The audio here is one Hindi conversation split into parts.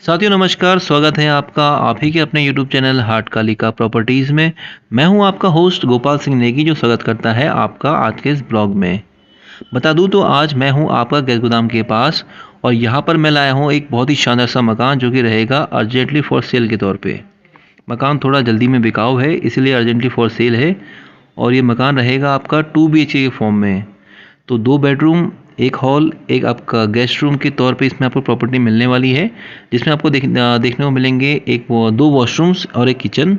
साथियों नमस्कार, स्वागत है आपका आप ही के अपने यूट्यूब चैनल हाट कालिका प्रॉपर्टीज़ में। मैं हूं आपका होस्ट गोपाल सिंह नेगी जो स्वागत करता है आपका आज के इस ब्लॉग में। बता दूं तो आज मैं हूं आपका गैस गोदाम के पास और यहां पर मैं लाया हूं एक बहुत ही शानदार सा मकान जो कि रहेगा अर्जेंटली फॉर सेल के तौर पे। मकान थोड़ा जल्दी में बिकाऊ है इसलिए अर्जेंटली फॉर सेल है और ये मकान रहेगा आपका 2 BHK के फॉर्म में। तो 2 बेडरूम, 1 हॉल, एक आपका गेस्ट रूम के तौर पे इसमें आपको प्रॉपर्टी मिलने वाली है, जिसमें आपको देखने को मिलेंगे 2 वॉशरूम्स और एक किचन,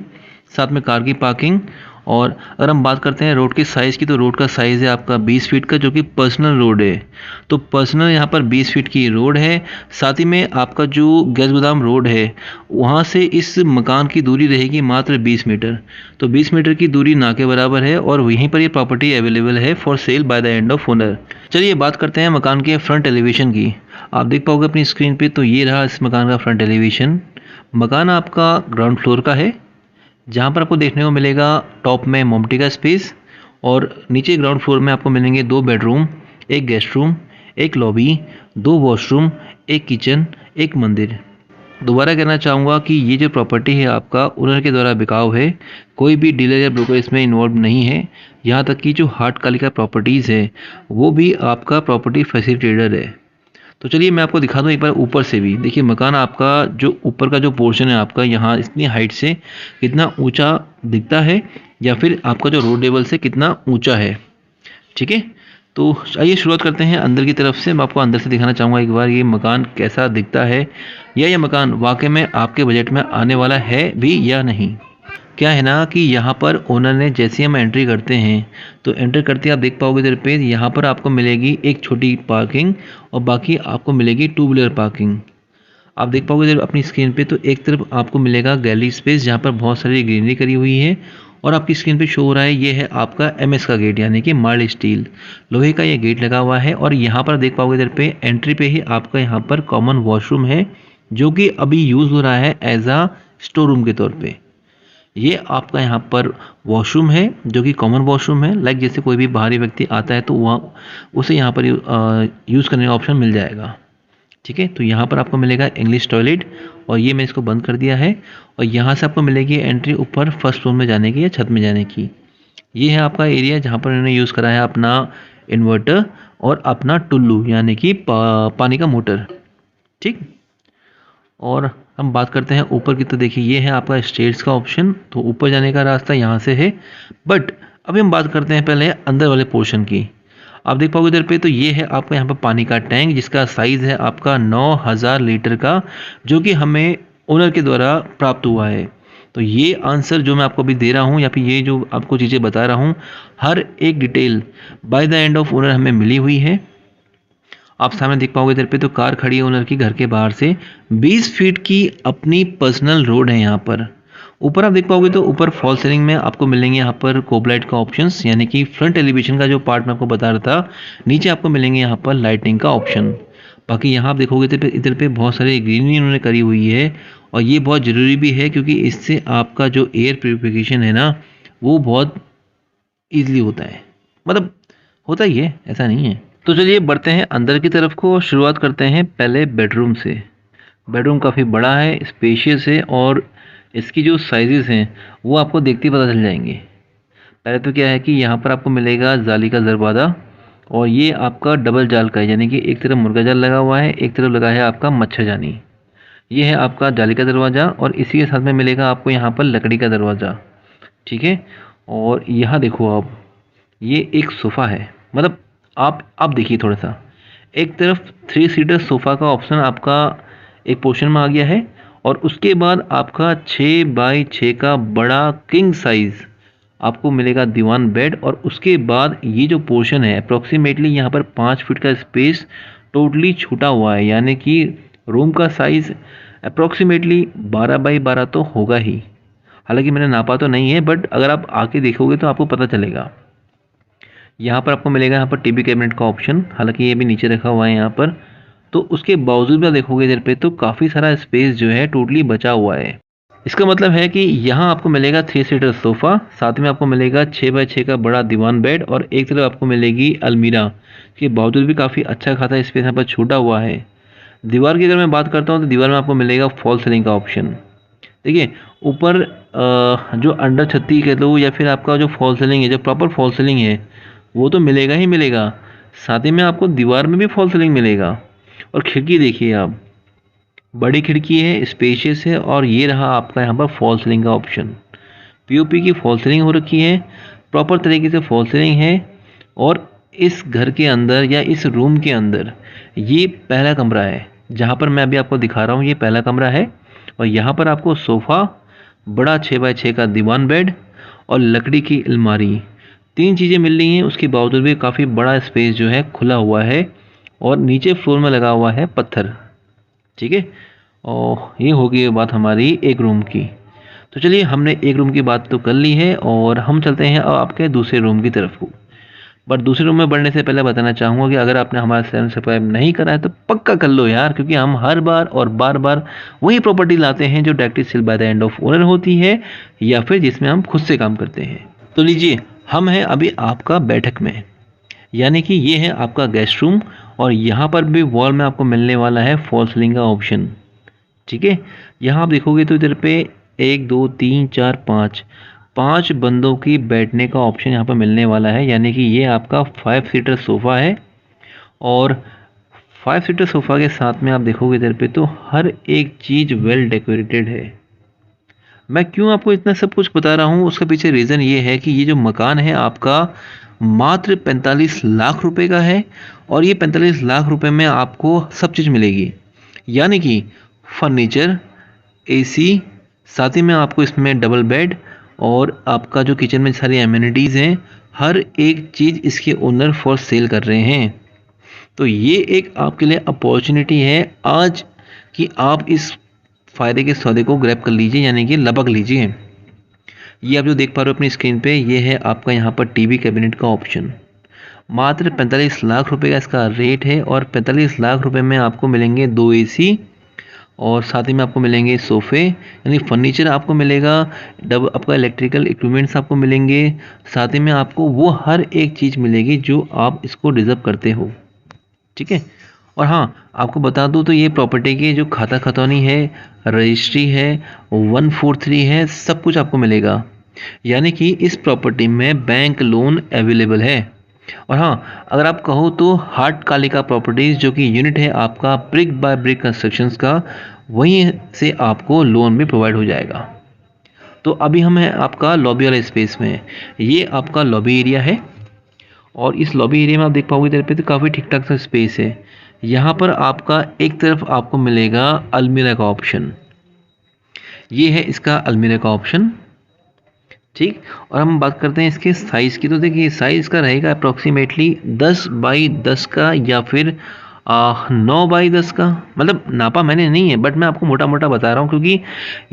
साथ में कार की पार्किंग। और अगर हम बात करते हैं रोड के साइज़ की, तो रोड का साइज़ है आपका 20 फीट का, जो कि पर्सनल रोड है। तो पर्सनल यहाँ पर 20 फीट की रोड है। साथ ही में आपका जो गैस गोदाम रोड है, वहाँ से इस मकान की दूरी रहेगी मात्र 20 मीटर। तो 20 मीटर की दूरी ना के बराबर है और वहीं पर ये प्रॉपर्टी अवेलेबल है for sale by the end of owner. चलिए बात करते हैं मकान के फ्रंट एलिवेशन की। आप देख पाओगे अपनी स्क्रीन पे, तो ये रहा इस मकान का फ्रंट एलिवेशन। मकान आपका ग्राउंड फ्लोर का है, जहाँ पर आपको देखने को मिलेगा टॉप में मोमटी का स्पेस और नीचे ग्राउंड फ्लोर में आपको मिलेंगे 2 बेडरूम, एक गेस्ट रूम, एक लॉबी, 2 वॉशरूम, एक किचन, एक मंदिर। दोबारा कहना चाहूँगा कि ये जो प्रॉपर्टी है आपका ओनर के द्वारा बिकाऊ है, कोई भी डीलर या ब्रोकर इसमें इन्वॉल्व नहीं है। यहाँ तक कि जो हाट कालिका प्रॉपर्टीज़ है वो भी आपका प्रॉपर्टी फैसिलिटेटर है। तो चलिए मैं आपको दिखा दूँ एक बार ऊपर से भी। देखिए मकान आपका जो ऊपर का जो पोर्शन है आपका, यहाँ इतनी हाइट से कितना ऊंचा दिखता है या फिर आपका जो रोड लेवल से कितना ऊंचा है। ठीक है, तो आइए शुरुआत करते हैं अंदर की तरफ से। मैं आपको अंदर से दिखाना चाहूँगा एक बार ये मकान कैसा दिखता है, या ये मकान वाकई में आपके बजट में आने वाला है भी या नहीं। क्या है ना कि यहाँ पर ओनर ने जैसे ही हम एंट्री करते हैं, तो एंटर करते ही आप देख पाओगे इधर पे यहाँ पर आपको मिलेगी एक छोटी पार्किंग और बाकी आपको मिलेगी 2 व्हीलर पार्किंग। आप देख पाओगे इधर अपनी स्क्रीन पे, तो एक तरफ आपको मिलेगा गैलरी स्पेस जहाँ पर बहुत सारी ग्रीनरी करी हुई है और आपकी स्क्रीन पे शो हो रहा है ये है आपका MS का गेट, यानी कि माइल्ड स्टील लोहे का ये गेट लगा हुआ है। और यहाँ पर देख पाओगे इधर पे एंट्री पे ही आपका यहाँ पर कॉमन वॉशरूम है, जो कि अभी यूज़ हो रहा है एज आ स्टोर रूम के तौर पर। ये आपका यहाँ पर वॉशरूम है जो कि कॉमन वॉशरूम है। लाइक जैसे कोई भी बाहरी व्यक्ति आता है तो वहाँ उसे यहाँ पर यूज़ करने का ऑप्शन मिल जाएगा। ठीक है, तो यहाँ पर आपको मिलेगा इंग्लिश टॉयलेट और ये मैं इसको बंद कर दिया है। और यहाँ से आपको मिलेगी एंट्री ऊपर फर्स्ट फ्लोर में जाने की या छत में जाने की। ये है आपका एरिया जहाँ पर इन्होंने यूज़ करा है अपना इन्वर्टर और अपना टुल्लू, यानी कि पानी का मोटर। ठीक, और हम बात करते हैं ऊपर की, तो देखिए ये है आपका स्टेयर्स का ऑप्शन, तो ऊपर जाने का रास्ता यहाँ से है। बट अभी हम बात करते हैं पहले अंदर वाले पोर्शन की। आप देख पाओगे इधर पे, तो ये है आपका यहाँ पर पानी का टैंक जिसका साइज़ है आपका 9000 लीटर का, जो कि हमें ओनर के द्वारा प्राप्त हुआ है। तो ये आंसर जो मैं आपको अभी दे रहा हूँ या फिर ये जो आपको चीज़ें बता रहा हूँ, हर एक detail bye the end of owner हमें मिली हुई है। आप सामने देख पाओगे इधर पे, तो कार खड़ी है ओनर की घर के बाहर से। 20 फीट की अपनी पर्सनल रोड है यहाँ पर। ऊपर आप देख पाओगे तो ऊपर फॉल सीलिंग में आपको मिलेंगे यहाँ पर कोब लाइट का ऑप्शंस, यानी कि फ्रंट एलिवेशन का जो पार्ट मैं आपको बता रहा था, नीचे आपको मिलेंगे यहाँ पर लाइटिंग का ऑप्शन। बाकी यहाँ आप देखोगे इधर पे बहुत सारी ग्रीनरी उन्होंने करी हुई है और ये बहुत ज़रूरी भी है, क्योंकि इससे आपका जो एयर प्योरीफिकेशन है ना, वो बहुत ईजिली होता है। मतलब होता ही है, ऐसा नहीं है। तो चलिए बढ़ते हैं अंदर की तरफ को और शुरुआत करते हैं पहले बेडरूम से। बेडरूम काफ़ी बड़ा है, स्पेशियस है और इसकी जो साइजेस हैं वो आपको देखते ही पता चल जाएंगे। पहले तो क्या है कि यहाँ पर आपको मिलेगा जाली का दरवाज़ा और ये आपका डबल जाल का है, यानी कि एक तरफ मुर्गा जाल लगा हुआ है, एक तरफ लगा है आपका मच्छरजानी। ये है आपका जाली का दरवाज़ा और इसी के साथ में मिलेगा आपको यहाँ पर लकड़ी का दरवाज़ा। ठीक है, और यहाँ देखो आप, ये एक सोफ़ा है। मतलब आप देखिए थोड़ा सा, एक तरफ 3 सीटर सोफ़ा का ऑप्शन आपका एक पोर्शन में आ गया है और उसके बाद आपका 6 बाई 6 का बड़ा किंग साइज़ आपको मिलेगा दीवान बेड। और उसके बाद ये जो पोर्शन है अप्रॉक्सीमेटली यहाँ पर 5 फीट का स्पेस टोटली छूटा हुआ है, यानी कि रूम का साइज़ अप्रॉक्सीमेटली 12 बाई 12 तो होगा ही। हालांकि मैंने नापा तो नहीं है, बट अगर आप आके देखोगे तो आपको पता चलेगा। यहाँ पर आपको मिलेगा यहाँ पर टीवी कैबिनेट का ऑप्शन, हालांकि ये भी नीचे रखा हुआ है यहाँ पर। तो उसके बावजूद भी आप देखोगे इधर पे, तो काफ़ी सारा स्पेस जो है टोटली बचा हुआ है। इसका मतलब है कि यहाँ आपको मिलेगा 3 सीटर सोफ़ा, साथ में आपको मिलेगा 6 बाई 6 का बड़ा दीवान बेड और एक तरफ आपको मिलेगी अलमीरा। के बावजूद भी काफ़ी अच्छा खासा स्पेस यहाँ पर छूटा हुआ है। दीवार की अगर मैं बात करता हूँ तो दीवार में आपको मिलेगा फॉल सीलिंग का ऑप्शन। देखिए ऊपर जो अंडर छत्ती कह लो या फिर आपका जो फॉल सीलिंग है, जो प्रॉपर फॉल सीलिंग है वो तो मिलेगा ही मिलेगा, साथ ही में आपको दीवार में भी फॉल सीलिंग मिलेगा। और खिड़की देखिए आप, बड़ी खिड़की है, स्पेशियस है, और ये रहा आपका यहाँ पर फॉल सीलिंग का ऑप्शन। पीओपी की फॉल सीलिंग हो रखी है, प्रॉपर तरीके से फॉल सीलिंग है। और इस घर के अंदर या इस रूम के अंदर ये पहला कमरा है जहाँ पर मैं अभी आपको दिखा रहा हूँ, ये पहला कमरा है। और यहाँ पर आपको सोफ़ा, बड़ा 6x6 का दीवान बेड और लकड़ी की अलमारी, 3 चीज़ें मिल रही हैं। उसके बावजूद भी काफ़ी बड़ा स्पेस जो है खुला हुआ है और नीचे फ्लोर में लगा हुआ है पत्थर। ठीक है, और ये हो गई बात हमारी एक रूम की। तो चलिए हमने एक रूम की बात तो कर ली है और हम चलते हैं अब आपके दूसरे रूम की तरफ को। बट दूसरे रूम में बढ़ने से पहले बताना चाहूँगा कि अगर आपने हमारा चैनल सब्सक्राइब नहीं करा है तो पक्का कर लो यार, क्योंकि हम हर बार और बार बार वही प्रॉपर्टी लाते हैं जो directly sale by the end of owner होती है या फिर जिसमें हम खुद से काम करते हैं। तो लीजिए हम हैं अभी आपका बैठक में, यानी कि ये है आपका गेस्ट रूम और यहाँ पर भी वॉल में आपको मिलने वाला है फॉल सीलिंग का ऑप्शन। ठीक है, यहाँ आप देखोगे तो इधर पे 1 2 3 4 5 बंदों की बैठने का ऑप्शन यहाँ पर मिलने वाला है, यानी कि ये आपका 5 सीटर सोफ़ा है। और 5 सीटर सोफ़ा के साथ में आप देखोगे इधर पे तो हर एक चीज़ वेल डेकोरेटेड है। मैं क्यों आपको इतना सब कुछ बता रहा हूँ, उसके पीछे रीज़न ये है कि ये जो मकान है आपका मात्र 45 लाख रुपए का है। और ये 45 लाख रुपए में आपको सब चीज़ मिलेगी, यानी कि फर्नीचर, एसी, साथ ही में आपको इसमें डबल बेड और आपका जो किचन में सारी एमिनिटीज़ हैं, हर एक चीज़ इसके ओनर फॉर सेल कर रहे हैं। तो ये एक आपके लिए अपॉर्चुनिटी है आज कि आप इस फ़ायदे के सौदे को ग्रैब कर लीजिए, यानी कि लपक लीजिए। ये आप जो देख पा रहे हो अपनी स्क्रीन पे, ये है आपका यहाँ पर टीवी कैबिनेट का ऑप्शन। मात्र 45 लाख रुपए का इसका रेट है और 45 लाख रुपए में आपको मिलेंगे 2 एसी और साथ ही में आपको मिलेंगे सोफ़े, यानी फर्नीचर आपको मिलेगा, डब आपका इलेक्ट्रिकल इक्विपमेंट्स आपको मिलेंगे, साथ ही में आपको वो हर एक चीज़ मिलेगी जो आप इसको डिज़र्व करते हो। ठीक है, और हाँ आपको बता दूँ तो ये प्रॉपर्टी की जो खाता खतौनी है, रजिस्ट्री है, 143 है, सब कुछ आपको मिलेगा, यानी कि इस प्रॉपर्टी में बैंक लोन अवेलेबल है। और हाँ अगर आप कहो तो हार्ट कालिका प्रॉपर्टीज़ जो कि यूनिट है आपका ब्रिक बाय ब्रिक कंस्ट्रक्शंस का, वहीं से आपको लोन भी प्रोवाइड हो जाएगा। तो अभी हम हैं आपका लॉबी वाले स्पेस में। ये आपका लॉबी एरिया है और इस लॉबी एरिया में आप देख पाओगे इधर पे तो काफ़ी ठीक ठाक सा स्पेस है। यहाँ पर आपका एक तरफ आपको मिलेगा अलमीरा का ऑप्शन, ये है इसका अलमीरा का ऑप्शन। ठीक, और हम बात करते हैं इसके साइज़ की, तो देखिए साइज़ का रहेगा अप्रॉक्सीमेटली 10 बाई 10 का या फिर 9 बाई 10 का। मतलब नापा मैंने नहीं है बट मैं आपको मोटा मोटा बता रहा हूँ, क्योंकि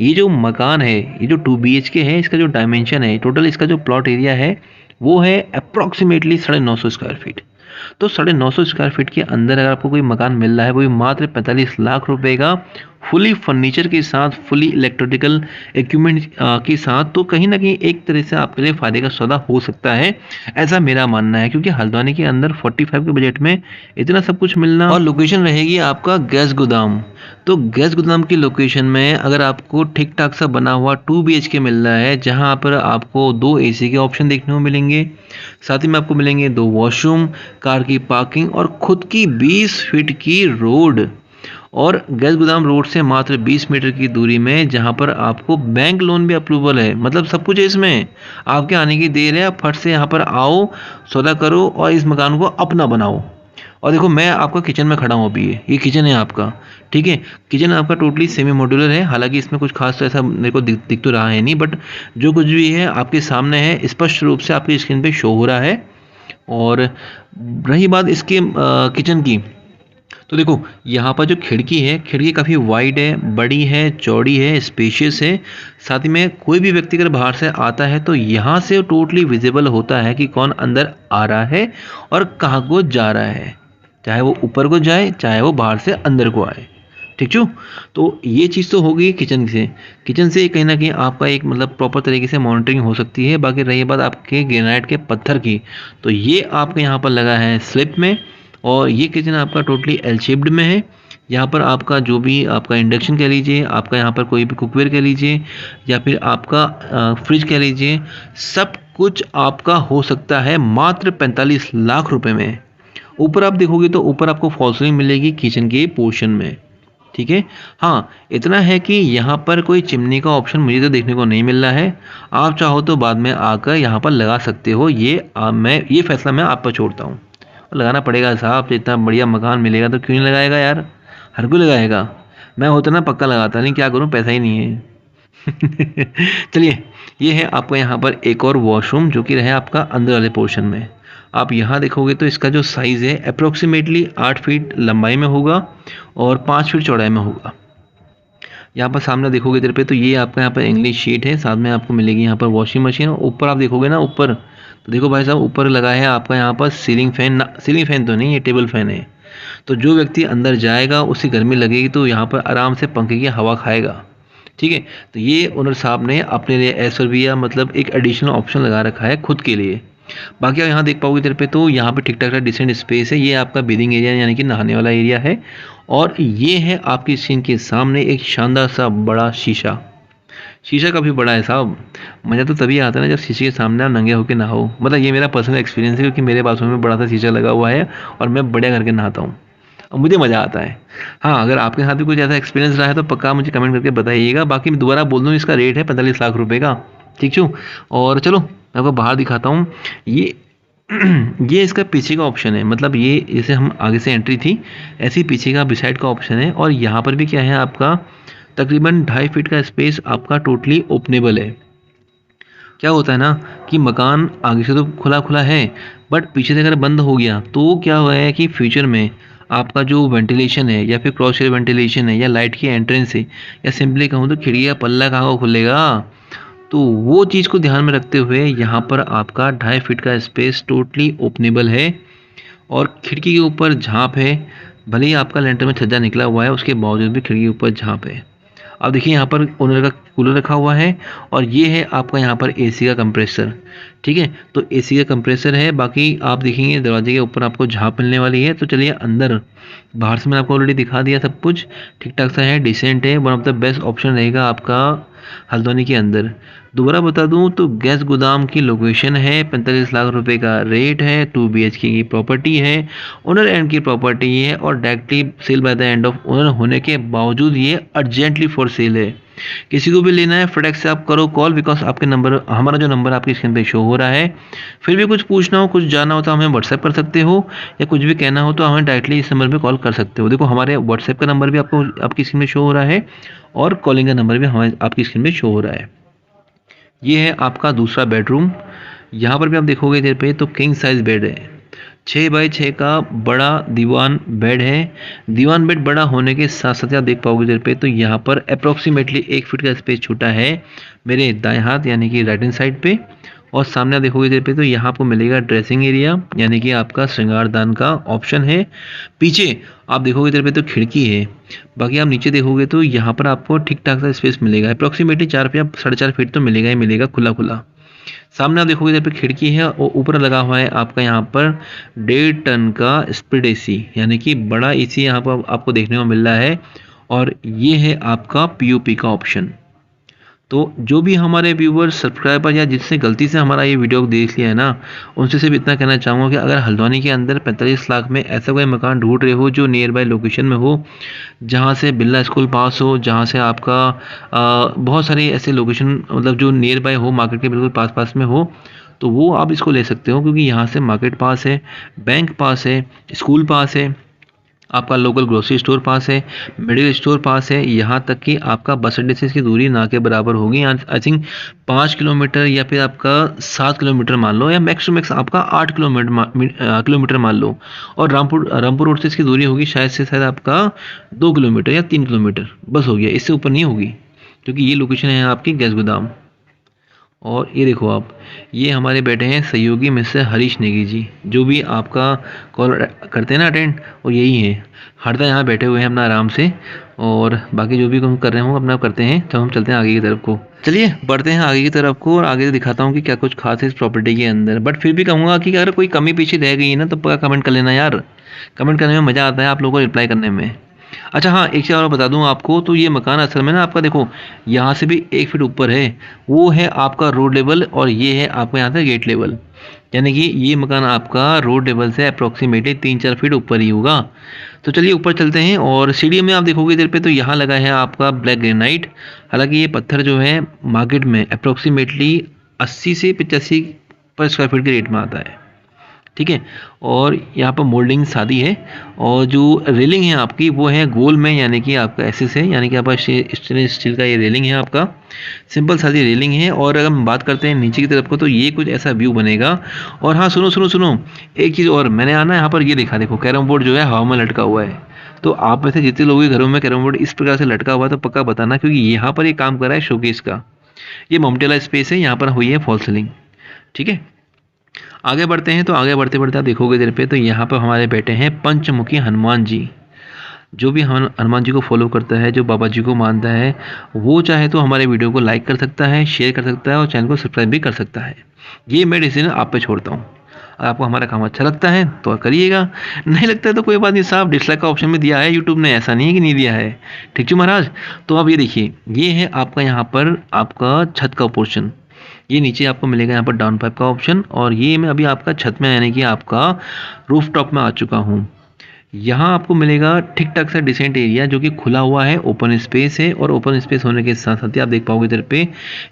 ये जो मकान है, ये जो 2 BHK है, इसका जो डायमेंशन है टोटल, इसका जो प्लॉट एरिया है वो है अप्रॉक्सीमेटली 950 स्क्वायर फीट। तो 950 स्क्वायर फीट के अंदर अगर आपको कोई मकान मिल रहा है वो भी मात्र 45 लाख रुपए का, फुली फर्नीचर के साथ, फुली इलेक्ट्रिकल इक्विपमेंट के साथ, तो कहीं ना कहीं एक तरह से आपके लिए फ़ायदे का सौदा हो सकता है, ऐसा मेरा मानना है। क्योंकि हल्द्वानी के अंदर 45 के बजट में इतना सब कुछ मिलना, और लोकेशन रहेगी आपका गैस गोदाम। तो गैस गोदाम की लोकेशन में अगर आपको ठीक ठाक सा बना हुआ 2 BHK मिल रहा है, जहाँ पर आपको 2 AC के ऑप्शन देखने को मिलेंगे, साथ ही में आपको मिलेंगे 2 वॉशरूम, कार की पार्किंग और खुद की 20 फीट की रोड, और गैस गोदाम रोड से मात्र 20 मीटर की दूरी में, जहां पर आपको बैंक लोन भी अप्रूवल है। मतलब सब कुछ है इसमें, आपके आने की देर है, आप फट से यहाँ पर आओ, सौदा करो और इस मकान को अपना बनाओ। और देखो मैं आपका किचन में खड़ा हूँ अभी, ये किचन है आपका। ठीक है, किचन आपका टोटली सेमी मॉड्यूलर है, हालांकि इसमें कुछ खास तो ऐसा मेरे को दिख तो रहा है नहीं, बट जो कुछ भी है आपके सामने है, स्पष्ट रूप से आपकी स्क्रीन पे शो हो रहा है। और रही बात इसके किचन की, तो देखो यहाँ पर जो खिड़की है, खिड़की काफ़ी वाइड है, बड़ी है, चौड़ी है, स्पेशियस है। साथ ही में कोई भी व्यक्ति अगर बाहर से आता है तो यहाँ से टोटली विजिबल होता है कि कौन अंदर आ रहा है और कहाँ को जा रहा है, चाहे वो ऊपर को जाए, चाहे वो बाहर से अंदर को आए। ठीक छू, तो ये चीज़ तो हो गई किचन से। किचन से कहीं ना कहीं आपका एक मतलब प्रॉपर तरीके से मॉनिटरिंग हो सकती है। बाकी रही बात आपके ग्रेनाइट के पत्थर की, तो ये आपके यहाँ पर लगा है स्लिप में, और ये किचन आपका टोटली एल शेप्ड में है। यहाँ पर आपका जो भी आपका इंडक्शन कह लीजिए, आपका यहाँ पर कोई भी कुकवेयर कह लीजिए, या फिर आपका फ्रिज कह लीजिए, सब कुछ आपका हो सकता है मात्र 45 लाख रुपए में। ऊपर आप देखोगे तो ऊपर आपको फॉल सीलिंग मिलेगी किचन के पोर्शन में, ठीक है। हाँ, इतना है कि यहाँ पर कोई चिमनी का ऑप्शन मुझे तो देखने को नहीं मिल रहा है। आप चाहो तो बाद में आकर यहाँ पर लगा सकते हो, ये फैसला मैं आप पर छोड़ता हूँ। लगाना पड़ेगा साहब, इतना बढ़िया मकान मिलेगा तो क्यों नहीं लगाएगा यार, हर कोई लगाएगा। मैं होता ना पक्का लगाता, नहीं क्या करूँ, पैसा ही नहीं है। चलिए, ये है आपका यहाँ पर एक और वॉशरूम जो कि रहे आपका अंदर वाले पोर्शन में। आप यहाँ देखोगे तो इसका जो साइज़ है अप्रोक्सीमेटली 8 फीट लंबाई में होगा और 5 फीट चौड़ाई में होगा। यहाँ पर सामने देखोगे इधर पे तो ये आपका यहाँ पर इंग्लिश शीट है, साथ में आपको मिलेगी यहाँ पर वॉशिंग मशीन। ऊपर आप देखोगे ना, ऊपर तो देखो भाई साहब, ऊपर लगा है आपका यहाँ पर सीलिंग फैन। सीलिंग फैन तो नहीं, ये टेबल फैन है। तो जो व्यक्ति अंदर जाएगा उसे गर्मी लगेगी तो यहाँ पर आराम से पंखे की हवा खाएगा, ठीक है। तो ये ओनर साहब ने अपने लिए एसरविया मतलब एक एडिशनल ऑप्शन लगा रखा है खुद के लिए। बाकी आप यहाँ देख पाओगे इधर पे तो यहाँ पे ठीक ठाक डिसेंट स्पेस है। ये आपका बेदिंग एरिया यानी कि नहाने वाला एरिया है। और ये है आपकी स्क्रीन के सामने एक शानदार सा बड़ा शीशा। शीशा काफ़ी बड़ा है साहब। मज़ा तो तभी आता है ना जब शीशे के सामने आप नंगे होकर नहाओ। मतलब ये मेरा पर्सनल एक्सपीरियंस है, क्योंकि मेरे बाथरूम में बड़ा सा शीशा लगा हुआ है और मैं बढ़िया करके नहाता हूँ और मुझे मज़ा आता है। हाँ, अगर आपके साथ भी कुछ ऐसा एक्सपीरियंस रहा है तो पक्का मुझे कमेंट करके बताइएगा। बाकी मैं दोबारा बोल दूँ, इसका रेट है 45 लाख रुपए का, ठीक छू। और चलो मैं आपको बाहर दिखाता हूँ। ये ये इसका पीछे का ऑप्शन है, मतलब ये जैसे हम आगे से एंट्री थी ऐसे ही पीछे का बिसाइड का ऑप्शन है। और यहाँ पर भी क्या है, आपका तकरीबन 2.5 फीट का स्पेस आपका टोटली ओपनेबल है। क्या होता है ना कि मकान आगे से तो खुला खुला है, बट पीछे से अगर बंद हो गया तो क्या हुआ है कि फ्यूचर में आपका जो वेंटिलेशन है या फिर क्रॉस एयर वेंटिलेशन है या लाइट की एंट्रेंस है या सिंपली कहूँ तो खिड़की का पल्ला कहाँ को खुलेगा। तो वो चीज़ को ध्यान में रखते हुए यहाँ पर आपका 2.5 फीट का स्पेस टोटली ओपनेबल है। और खिड़की के ऊपर झाँप है, भले ही आपका लेंटर में छज्जा निकला हुआ है उसके बावजूद भी खिड़की के ऊपर झाँप है। अब देखिए यहाँ पर ओनर का कूलर रखा हुआ है और ये है आपका यहाँ पर एसी का कंप्रेसर, ठीक है। तो एसी का कंप्रेसर है। बाकी आप देखेंगे दरवाजे के ऊपर आपको झाँप मिलने वाली है। तो चलिए अंदर, बाहर से मैंने आपको ऑलरेडी दिखा दिया, सब कुछ ठीक ठाक सा है, डिसेंट है। One of the best option रहेगा आपका हल्द्वानी के अंदर। दोबारा बता दूं तो गैस गोदाम की लोकेशन है, 45 लाख रुपए का रेट है, 2 BHK की प्रॉपर्टी है, ओनर एंड की प्रॉपर्टी है और directly sale by the end of owner होने के बावजूद ये अर्जेंटली फॉर सेल है। किसी को भी लेना है फटाक से आप करो कॉल, बिकॉज आपके नंबर, हमारा जो नंबर आपकी स्क्रीन पे शो हो रहा है। फिर भी कुछ पूछना हो, कुछ जानना हो तो हमें व्हाट्सएप कर सकते हो, या कुछ भी कहना हो तो हमें डायरेक्टली इस नंबर पे कॉल कर सकते हो। देखो हमारे व्हाट्सएप का नंबर भी आपको आपकी स्क्रीन में शो हो रहा है और कॉलिंग का नंबर भी हमारे आपकी स्क्रीन में शो हो रहा है। ये है आपका दूसरा बेडरूम। यहाँ पर भी आप देखोगे इधर पे तो किंग साइज बेड है, 6 बाई 6 का बड़ा दीवान बेड है। दीवान बेड बड़ा होने के साथ साथ आप देख पाओगे इधर पे तो यहाँ पर अप्रोक्सीमेटली 1 फीट का स्पेस छूटा है मेरे दाएं हाथ यानी कि राइट हैंड साइड पे। और सामने आप देखोगे इधर पे तो यहाँ आपको मिलेगा ड्रेसिंग एरिया यानी कि आपका श्रृंगारदान का ऑप्शन है। पीछे आप देखोगे इधर पे तो खिड़की है। बाकी आप नीचे देखोगे तो यहाँ पर आपको ठीक ठाक सा स्पेस मिलेगा, अप्रोक्सीमेटली 4 या 4.5 फीट तो मिलेगा ही मिलेगा खुला खुला। सामने आप देखोगे इधर पे खिड़की है और ऊपर लगा हुआ है आपका यहाँ पर 1.5 टन का स्प्लिट एसी यानी कि बड़ा एसी यहाँ पर आपको देखने को मिल रहा है। और ये है आपका पीओपी का ऑप्शन। तो जो भी हमारे व्यूवर्स, सब्सक्राइबर या जिसने गलती से हमारा ये वीडियो देख लिया है ना, उनसे सिर्फ इतना कहना चाहूँगा कि अगर हल्द्वानी के अंदर 45 लाख में ऐसा कोई मकान ढूंढ रहे हो जो नियर बाय लोकेशन में हो, जहाँ से बिरला स्कूल पास हो, जहाँ से आपका बहुत सारे ऐसे लोकेशन मतलब जो नियर बाय हो, मार्केट के बिल्कुल पास पास में हो, तो वो आप इसको ले सकते हो। क्योंकि यहाँ से मार्केट पास है, बैंक पास है, स्कूल पास है, आपका लोकल ग्रोसरी स्टोर पास है, मेडिकल स्टोर पास है, यहाँ तक कि आपका बस अड्डे से इसकी दूरी ना के बराबर होगी। आई थिंक 5 किलोमीटर या फिर आपका 7 किलोमीटर मान लो, या मैक्स टू मैक्स आपका 8 किलोमीटर मान लो। और रामपुर रोड से इसकी दूरी होगी शायद से शायद आपका 2 किलोमीटर या 3 किलोमीटर बस हो गया, इससे ऊपर नहीं होगी। क्योंकि ये लोकेशन है आपकी गैस गोदाम। और ये देखो आप, ये हमारे बैठे हैं सहयोगी मिस्टर हरीश नेगी जी, जो भी आपका कॉल करते हैं ना अटेंड, और यही है हरदा यहाँ बैठे हुए हैं अपना आराम से। और बाकी जो भी हम कर रहे हो अपना करते हैं। तो हम चलते हैं आगे की तरफ को, चलिए बढ़ते हैं आगे की तरफ को और आगे दिखाता हूँ कि क्या कुछ खास है इस प्रॉपर्टी के अंदर। बट फिर भी कहूँगा कि अगर कोई कमी पीछे रह गई है ना तो पक्का कमेंट कर लेना यार। कमेंट करने में मज़ा आता है आप लोगों को रिप्लाई करने में। अच्छा हाँ, एक चीज़ और बता दूँ आपको, तो ये मकान असल में ना आपका देखो यहाँ से भी 1 फीट ऊपर है, वो है आपका रोड लेवल और ये है आपका यहाँ से गेट लेवल। यानी कि ये मकान आपका रोड लेवल से अप्रॉक्सिमेटली 3-4 फीट ऊपर ही होगा। तो चलिए ऊपर चलते हैं और सीढ़ी में आप देखोगे इधर पे तो यहाँ लगा है आपका ब्लैक ग्रेनाइट। हालाँकि ये पत्थर जो है मार्केट में अप्रॉक्सिमेटली 80 से 85 पर स्क्वायर फीट के रेट में आता है। ठीक है, और यहाँ पर मोल्डिंग सादी है और जो रेलिंग है आपकी वो है गोल में, यानी कि आपका एसएस है, यानी कि आपका स्टेनलेस स्टील का ये रेलिंग है आपका, सिंपल सादी रेलिंग है। और अगर हम बात करते हैं नीचे की तरफ को तो ये कुछ ऐसा व्यू बनेगा। और हाँ सुनो सुनो सुनो, एक चीज़ और मैंने आना यहाँ पर ये देखा, देखो कैरम बोर्ड जो है हवा में लटका हुआ है। तो आप में से जितने लोगों के घरों में कैरम बोर्ड इस प्रकार से लटका हुआ है तो पक्का बताना, क्योंकि यहाँ पर ये काम कर रहा है शोकेस का। ये मोमटेला स्पेस है, यहाँ पर हुई है फॉल सीलिंग। ठीक है, आगे बढ़ते हैं तो आगे बढ़ते बढ़ते आप देखोगे इधर पे तो यहाँ पर हमारे बैठे हैं पंचमुखी हनुमान जी। जो भी हनुमान जी को फॉलो करता है, जो बाबा जी को मानता है, वो चाहे तो हमारे वीडियो को लाइक कर सकता है, शेयर कर सकता है और चैनल को सब्सक्राइब भी कर सकता है। ये मैं डिसीजन आप पे छोड़ता हूँ। अगर आपको हमारा काम अच्छा लगता है तो करिएगा, नहीं लगता है तो कोई बात नहीं साहब, डिसलाइक का ऑप्शन भी दिया है यूट्यूब ने, ऐसा नहीं है कि नहीं दिया है। ठीक है महाराज, तो अब ये देखिए, ये है आपका यहाँ पर आपका छत का पोर्शन। ये नीचे आपको मिलेगा यहाँ पर डाउन पाइप का ऑप्शन, और ये मैं अभी आपका छत में यानी कि आपका रूफ टॉप में आ चुका हूँ। यहाँ आपको मिलेगा ठीक ठाक सा डिसेंट एरिया जो कि खुला हुआ है, ओपन स्पेस है, और ओपन स्पेस होने के साथ साथ ही आप देख पाओगे इधर पे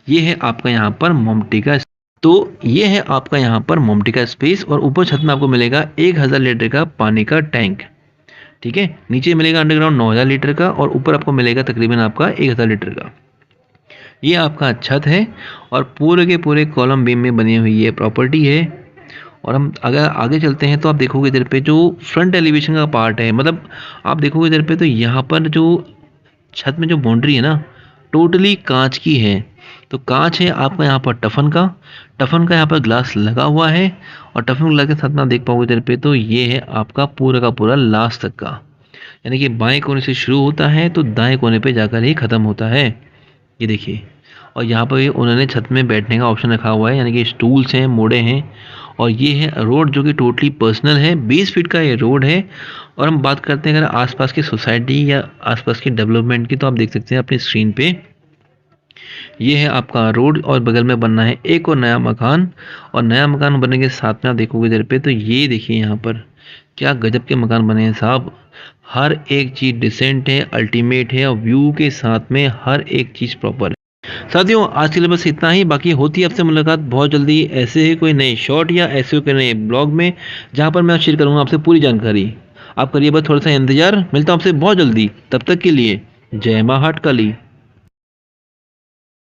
ये है आपका यहाँ पर मोमटी का, तो ये है आपका यहाँ पर मोमटी का स्पेस। और ऊपर छत में आपको मिलेगा 1000 लीटर का पानी का टैंक। ठीक है, नीचे मिलेगा अंडरग्राउंड 9000 लीटर का, और ऊपर आपको मिलेगा तकरीबन आपका 1000 लीटर का। ये आपका छत है और पूरे के पूरे कॉलम बीम में बनी हुई ये प्रॉपर्टी है। और हम अगर आगे चलते हैं तो आप देखोगे इधर पे जो फ्रंट एलिवेशन का पार्ट है, मतलब आप देखोगे इधर पे तो यहाँ पर जो छत में जो बाउंड्री है ना टोटली कांच की है। तो कांच है आपका यहाँ पर टफन का यहाँ पर ग्लास लगा हुआ है, और टफन ग्लास के साथ में आप देख पाओगे इधर पे तो ये है आपका पूरा का पूरा लास्ट तक का, यानी कि बाएं कोने से शुरू होता है तो दाएं कोने पे जाकर ही ख़त्म होता है। ये देखिए, और यहाँ पर उन्होंने छत में बैठने का ऑप्शन रखा हुआ है, यानी कि स्टूल्स हैं, मोड़े हैं। और ये है रोड जो कि टोटली पर्सनल है, 20 फीट का ये रोड है। और हम बात करते हैं अगर आसपास की सोसाइटी या आसपास की डेवलपमेंट की, तो आप देख सकते हैं अपनी स्क्रीन पे ये है आपका रोड, और बगल में बनना है एक और नया मकान। और नया मकान बनने के साथ में आप देखोगे इधर पे तो ये देखिए यहाँ पर क्या गजब के मकान बने हैं साहब। हर एक चीज़ डिसेंट है, अल्टीमेट है, और व्यू के साथ में हर एक चीज़ प्रॉपर है। साथियों आज के लिए बस इतना ही, बाकी होती है आपसे मुलाकात बहुत जल्दी ऐसे ही कोई नए शॉर्ट या ऐसे कोई नए ब्लॉग में, जहां पर मैं शेयर करूंगा आपसे पूरी जानकारी। आप करिए बस थोड़ा सा इंतजार, मिलता हूं आपसे बहुत जल्दी, तब तक के लिए जय मां हाट काली।